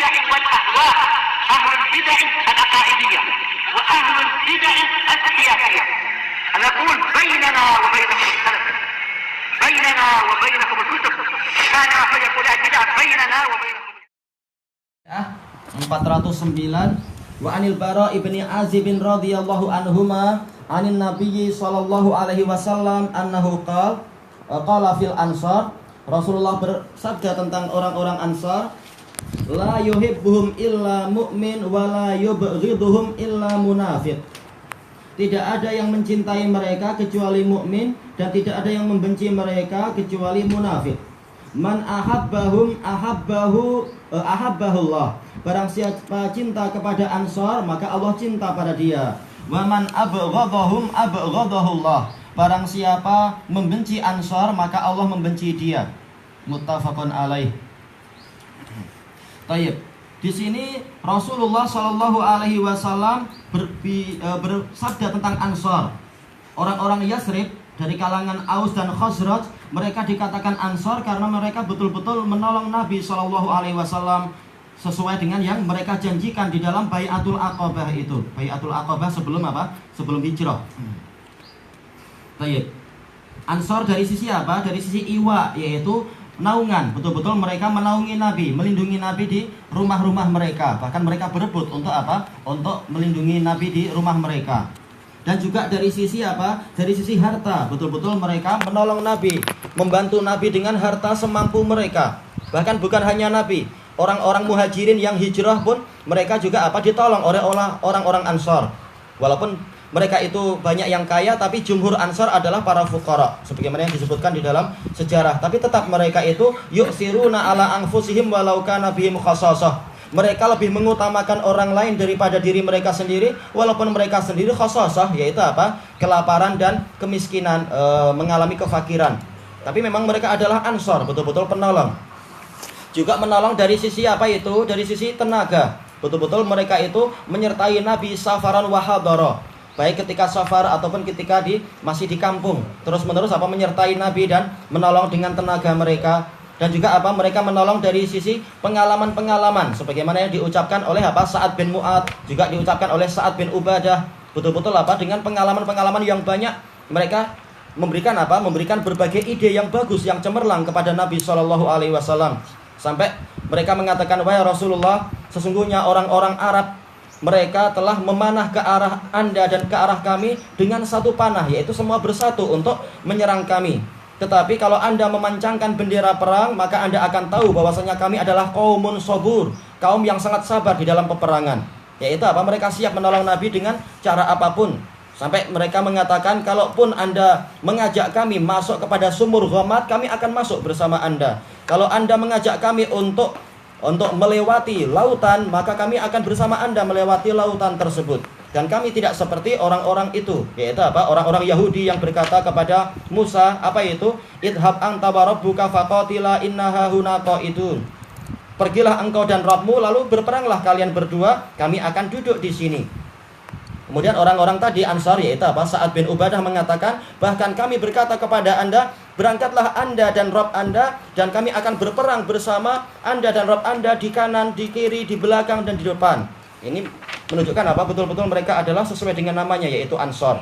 البدع والأهواء، أهل البدع العقائدية وأهل البدع السياسية. نقول بيننا وبينكم السلف، بيننا وبينكم الكتب، كان فيقول البدع بيننا وبينكم. 409 wa anil Bara ibni Azib radhiyallahu anhuma anin Nabiyyi sallallahu alaihi wasallam annahu qala fil ansar. Rasulullah bersabda tentang orang-orang Ansar, la yuhibbuhum illa mu'min wa la yubghiduhum illa munafiq. Tidak ada yang mencintai mereka kecuali mukmin dan tidak ada yang membenci mereka kecuali munafik. Man ahabbahum ahabbahullah. Barang siapa cinta kepada Ansar, maka Allah cinta pada dia. Wa man abghadahum abghadahullah. Barang siapa membenci Ansar, maka Allah membenci dia. Muttafaqun alaih. Tayyib. Di sini Rasulullah Shallallahu Alaihi Wasallam bersabda tentang Ansar. Orang-orang Yasrib dari kalangan Aus dan Khazraj, mereka dikatakan Ansar karena mereka betul-betul menolong Nabi Shallallahu Alaihi Wasallam sesuai dengan yang mereka janjikan di dalam Bai'atul Aqabah itu. Bai'atul Aqabah sebelum apa? Sebelum hijrah. Baik. Ansar dari sisi apa? Dari sisi iwa, yaitu naungan. Betul-betul mereka menaungi Nabi, melindungi Nabi di rumah-rumah mereka. Bahkan mereka berebut untuk apa? Untuk melindungi Nabi di rumah mereka. Dan juga dari sisi apa? Dari sisi harta. Betul-betul mereka menolong Nabi, membantu Nabi dengan harta semampu mereka. Bahkan bukan hanya Nabi, orang-orang muhajirin yang hijrah pun mereka juga apa? Ditolong oleh orang-orang Ansar. Walaupun mereka itu banyak yang kaya, tapi jumhur Ansar adalah para fuqara, sebagaimana yang disebutkan di dalam sejarah. Tapi tetap mereka itu yu'siruna ala anfusihim walau kana bihim khassasah. Mereka lebih mengutamakan orang lain daripada diri mereka sendiri, walaupun mereka sendiri khassasah, yaitu apa? Kelaparan dan kemiskinan, mengalami kefakiran. Tapi memang mereka adalah Ansar, betul-betul penolong. Juga menolong dari sisi apa itu? Dari sisi tenaga. Betul-betul mereka itu menyertai Nabi safaran wa hadara. Baik ketika safar ataupun ketika masih di kampung, terus-menerus apa menyertai Nabi dan menolong dengan tenaga mereka. Dan juga apa mereka menolong dari sisi pengalaman-pengalaman, sebagaimana yang diucapkan oleh apa Sa'ad bin Mu'ad, juga diucapkan oleh Sa'ad bin Ubadah. Betul-betul apa dengan pengalaman-pengalaman yang banyak, mereka memberikan apa? Memberikan berbagai ide yang bagus, yang cemerlang kepada Nabi Shallallahu Alaihi Wasallam. Sampai mereka mengatakan, wahai Rasulullah, sesungguhnya orang-orang Arab mereka telah memanah ke arah Anda dan ke arah kami dengan satu panah, yaitu semua bersatu untuk menyerang kami. Tetapi kalau Anda memancangkan bendera perang, maka Anda akan tahu bahwasanya kami adalah qaumun sabur, kaum yang sangat sabar di dalam peperangan. Yaitu apa? Mereka siap menolong Nabi dengan cara apapun. Sampai mereka mengatakan, kalaupun Anda mengajak kami masuk kepada sumur Ghamad, kami akan masuk bersama Anda. Kalau Anda mengajak kami untuk melewati lautan, maka kami akan bersama Anda melewati lautan tersebut. Dan kami tidak seperti orang-orang itu, yaitu apa? Orang-orang Yahudi yang berkata kepada Musa, apa itu? Idhab anta wa rabbuka faqatila inna hahuna qa'idun. Pergilah engkau dan Rabbmu, lalu berperanglah kalian berdua, kami akan duduk di sini. Kemudian orang-orang tadi Ansar, yaitu apa? Sa'ad bin Ubadah mengatakan, bahkan kami berkata kepada Anda, berangkatlah Anda dan Rabb Anda, dan kami akan berperang bersama Anda dan Rabb Anda di kanan, di kiri, di belakang, dan di depan. Ini menunjukkan apa? Betul-betul mereka adalah sesuai dengan namanya, yaitu Ansar.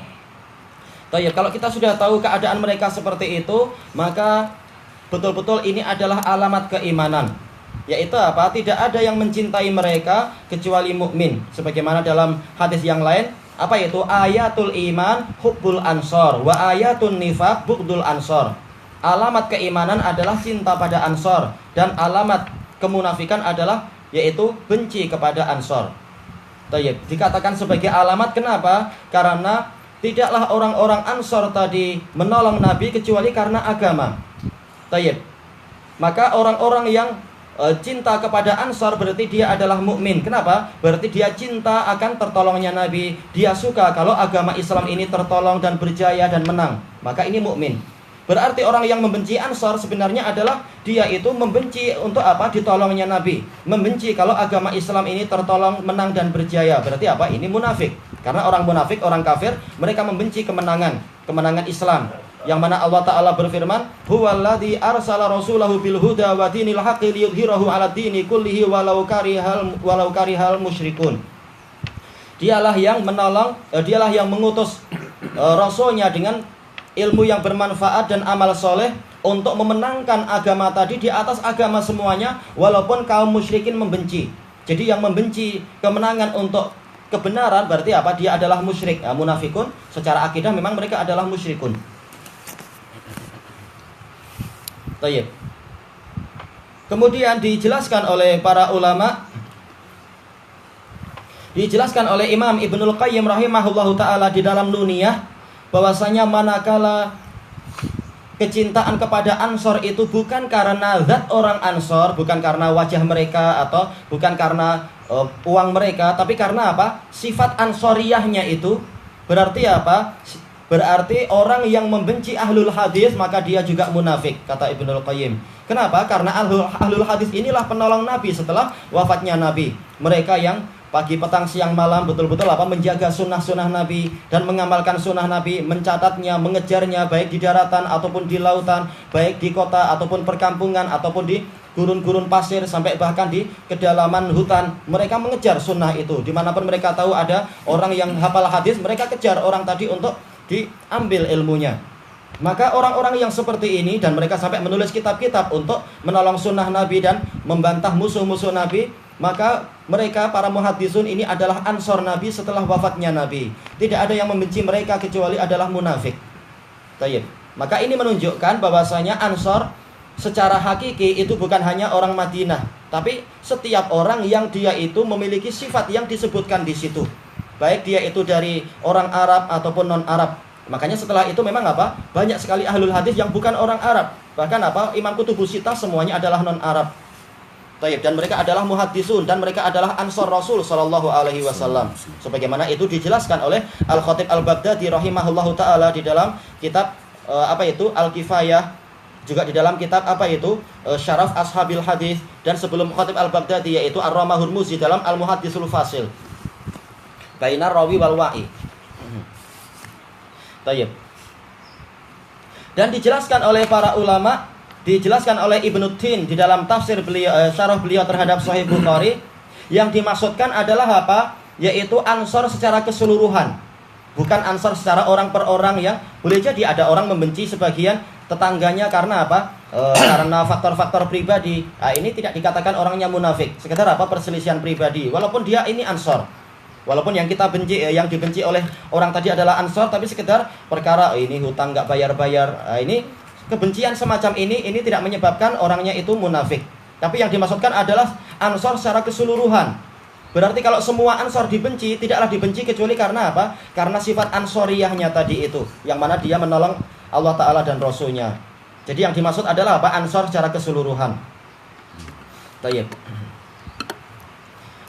Kalau kita sudah tahu keadaan mereka seperti itu, maka betul-betul ini adalah alamat keimanan. Yaitu apa? Tidak ada yang mencintai mereka kecuali mukmin. Sebagaimana dalam hadis yang lain, apa itu? Ayatul iman hubbul ansor wa ayatun nifaq bughdul ansor. Alamat keimanan adalah cinta pada Ansar, dan alamat kemunafikan adalah yaitu benci kepada Ansar. Dikatakan sebagai alamat, kenapa? Karena tidaklah orang-orang Ansar tadi menolong Nabi kecuali karena agama. Maka orang-orang yang cinta kepada Ansar berarti dia adalah mukmin. Kenapa? Berarti dia cinta akan tertolongnya Nabi. Dia suka kalau agama Islam ini tertolong dan berjaya dan menang. Maka ini mukmin. Berarti orang yang membenci Ansar sebenarnya adalah dia itu membenci untuk apa? Ditolongnya Nabi. Membenci kalau agama Islam ini tertolong, menang dan berjaya. Berarti apa? Ini munafik. Karena orang munafik, orang kafir, mereka membenci kemenangan Islam. Yang mana Allah Ta'ala berfirman, huwallazi arsala rasulahu bil huda wa dinil haqqi liyudhhirahu 'ala dini kullihi walau karihal musyrikun. Dialah yang menolong, dialah yang mengutus rasulnya dengan ilmu yang bermanfaat dan amal soleh untuk memenangkan agama tadi di atas agama semuanya, walaupun kaum musyrikin membenci. Jadi yang membenci kemenangan untuk kebenaran berarti apa? Dia adalah musyrik. Nah, munafikun secara akidah memang mereka adalah musyrikun. Baik. Kemudian dijelaskan oleh para ulama, dijelaskan oleh Imam Ibnul Qayyim rahimahullahu ta'ala di dalam Nuniyah, bahwasanya manakala kecintaan kepada Ansor itu bukan karena zat orang Ansor, bukan karena wajah mereka atau bukan karena uang mereka, tapi karena apa? Sifat Ansoriyahnya itu berarti apa? Berarti orang yang membenci ahlul hadis maka dia juga munafik, kata Ibnul Qayyim. Kenapa? Karena ahlul hadis inilah penolong Nabi setelah wafatnya Nabi. Mereka yang pagi, petang, siang, malam betul-betul apa? Menjaga sunnah-sunnah Nabi dan mengamalkan sunnah Nabi, mencatatnya, mengejarnya baik di daratan ataupun di lautan, baik di kota ataupun perkampungan ataupun di gurun-gurun pasir sampai bahkan di kedalaman hutan. Mereka mengejar sunnah itu. Dimanapun mereka tahu ada orang yang hafal hadis, mereka kejar orang tadi untuk diambil ilmunya. Maka orang-orang yang seperti ini, dan mereka sampai menulis kitab-kitab untuk menolong sunnah Nabi dan membantah musuh-musuh Nabi, maka mereka para muhaddisun ini adalah ansor Nabi setelah wafatnya Nabi. Tidak ada yang membenci mereka kecuali adalah munafik. Tayyib. Maka ini menunjukkan bahwasanya ansor secara hakiki itu bukan hanya orang Madinah, tapi setiap orang yang dia itu memiliki sifat yang disebutkan di situ. Baik dia itu dari orang Arab ataupun non-Arab. Makanya setelah itu memang apa? Banyak sekali ahlul hadis yang bukan orang Arab. Bahkan apa? Imam Kutubus Sittah semuanya adalah non-Arab. Tayyib. Dan mereka adalah muhaddisun dan mereka adalah ansor Rasul sallallahu alaihi wasallam. Sebagaimana itu dijelaskan oleh Al-Khatib Al-Baghdadi rahimahullahu taala di dalam kitab Al-Kifayah, juga di dalam kitab Syaraf Ashabil Hadis, dan sebelum Khatib Al-Baghdadi yaitu Ar-Ramah Hurmuzi dalam Al-Muhaddisul Fasil Bainar Rawi wal Wa'i. Tayyib. Dan dijelaskan oleh para ulama, dijelaskan oleh Ibnu Tin di dalam tafsir beliau, syarah beliau terhadap Sahih Bukhari, yang dimaksudkan adalah apa? Yaitu ansor secara keseluruhan. Bukan ansor secara orang per orang yang boleh jadi ada orang membenci sebagian tetangganya karena apa? Karena faktor-faktor pribadi. Nah, ini tidak dikatakan orangnya munafik. Sekedar apa? Perselisihan pribadi. Walaupun dia ini ansor. Walaupun yang kita benci, yang dibenci oleh orang tadi adalah ansor, tapi sekedar perkara ini hutang nggak bayar-bayar. Nah, ini kebencian semacam ini tidak menyebabkan orangnya itu munafik. Tapi yang dimaksudkan adalah ansor secara keseluruhan. Berarti kalau semua ansor dibenci, tidaklah dibenci kecuali karena apa? Karena sifat ansoriyahnya tadi itu, yang mana dia menolong Allah Ta'ala dan Rasulnya. Jadi yang dimaksud adalah apa? Ansor secara keseluruhan. Tayyib.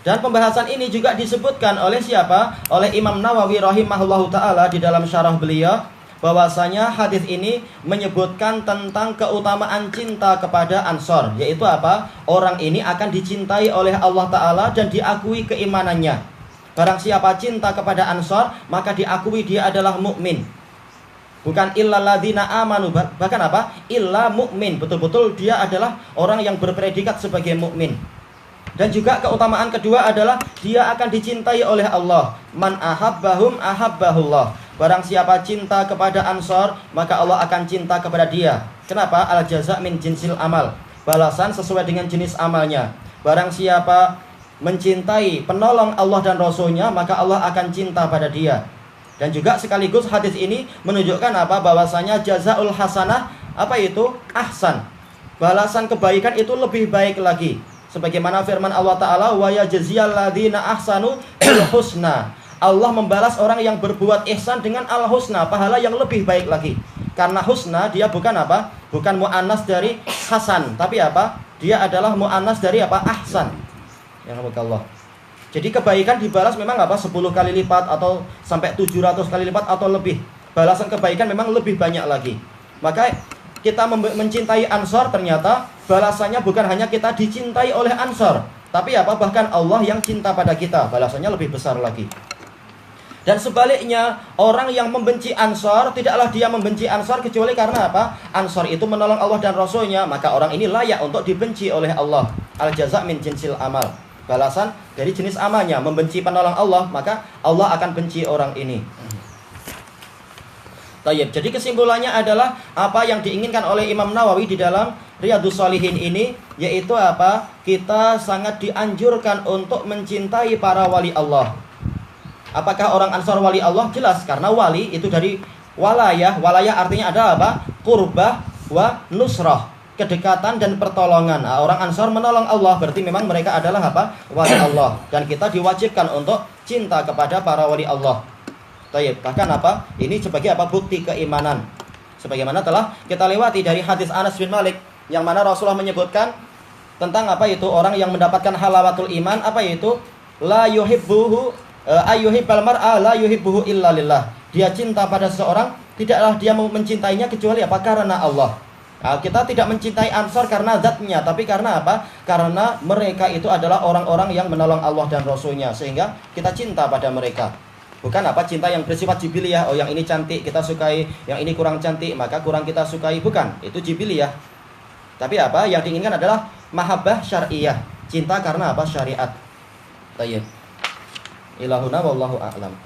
Dan pembahasan ini juga disebutkan oleh siapa? Oleh Imam Nawawi rahimahullahu ta'ala di dalam syarah beliau, bahwasanya hadis ini menyebutkan tentang keutamaan cinta kepada ansor, yaitu apa? Orang ini akan dicintai oleh Allah Ta'ala dan diakui keimanannya. Barang siapa cinta kepada ansor, maka diakui dia adalah mukmin. Bukan illal ladzina amanu, bahkan apa? Illa mukmin. Betul-betul dia adalah orang yang berpredikat sebagai mukmin. Dan juga keutamaan kedua adalah dia akan dicintai oleh Allah. Man ahabbahum ahabbahullah. Barang siapa cinta kepada ansor, maka Allah akan cinta kepada dia. Kenapa? Al jaza' min jinsil amal. Balasan sesuai dengan jenis amalnya. Barang siapa mencintai penolong Allah dan Rasulnya, maka Allah akan cinta pada dia. Dan juga sekaligus hadis ini menunjukkan apa? Bahwasanya jazaul hasanah apa itu? Ahsan. Balasan kebaikan itu lebih baik lagi. Sebagaimana firman Allah Ta'ala, wa yajziyal ladzina ahsanu bil husna. Allah membalas orang yang berbuat ihsan dengan al-husna, pahala yang lebih baik lagi. Karena husna dia bukan apa? Bukan mu'annas dari hasan, tapi apa? Dia adalah mu'annas dari apa? Ahsan. Ya Allah. Jadi kebaikan dibalas memang apa? 10 kali lipat atau sampai 700 kali lipat atau lebih. Balasan kebaikan memang lebih banyak lagi. Maka kita mencintai ansor, ternyata balasannya bukan hanya kita dicintai oleh ansor, tapi apa? Bahkan Allah yang cinta pada kita, balasannya lebih besar lagi. Dan sebaliknya, orang yang membenci Ansor, tidaklah dia membenci Ansor kecuali karena apa? Ansor itu menolong Allah dan Rasulnya, maka orang ini layak untuk dibenci oleh Allah. Al-jaza' min jinsil amal. Balasan dari jenis amalnya. Membenci penolong Allah, maka Allah akan benci orang ini. Tayyib. Jadi kesimpulannya adalah apa yang diinginkan oleh Imam Nawawi di dalam Riyadhus Shalihin ini, yaitu apa? Kita sangat dianjurkan untuk mencintai para wali Allah. Apakah orang Ansor wali Allah? Jelas, karena wali itu dari walayah. Walayah artinya adalah apa? Qurbah wa nusrah, kedekatan dan pertolongan. Nah, orang Ansor menolong Allah, berarti memang mereka adalah apa? Wali Allah. Dan kita diwajibkan untuk cinta kepada para wali Allah. Tayyib. Bahkan apa? Ini sebagai apa? Bukti keimanan. Sebagaimana telah kita lewati dari hadis Anas bin Malik, yang mana Rasulullah menyebutkan tentang apa itu orang yang mendapatkan halawatul iman, apa itu? La yuhibbuhu ayyuhibbal mar'a la yuhibbuhu illa lillah. Dia cinta pada seseorang, tidaklah dia mencintainya kecuali apa? Karena Allah. Nah, kita tidak mencintai Ansor karena zatnya, tapi karena apa? Karena mereka itu adalah orang-orang yang menolong Allah dan Rasulnya, sehingga kita cinta pada mereka. Bukan apa? Cinta yang bersifat jibiliyah. Oh, yang ini cantik kita sukai, yang ini kurang cantik maka kurang kita sukai. Bukan, itu jibiliyah. Tapi apa? Yang diinginkan adalah mahabbah syariah. Cinta karena apa? Syariat. Tayyib. Ilahuna wallahu a'lam.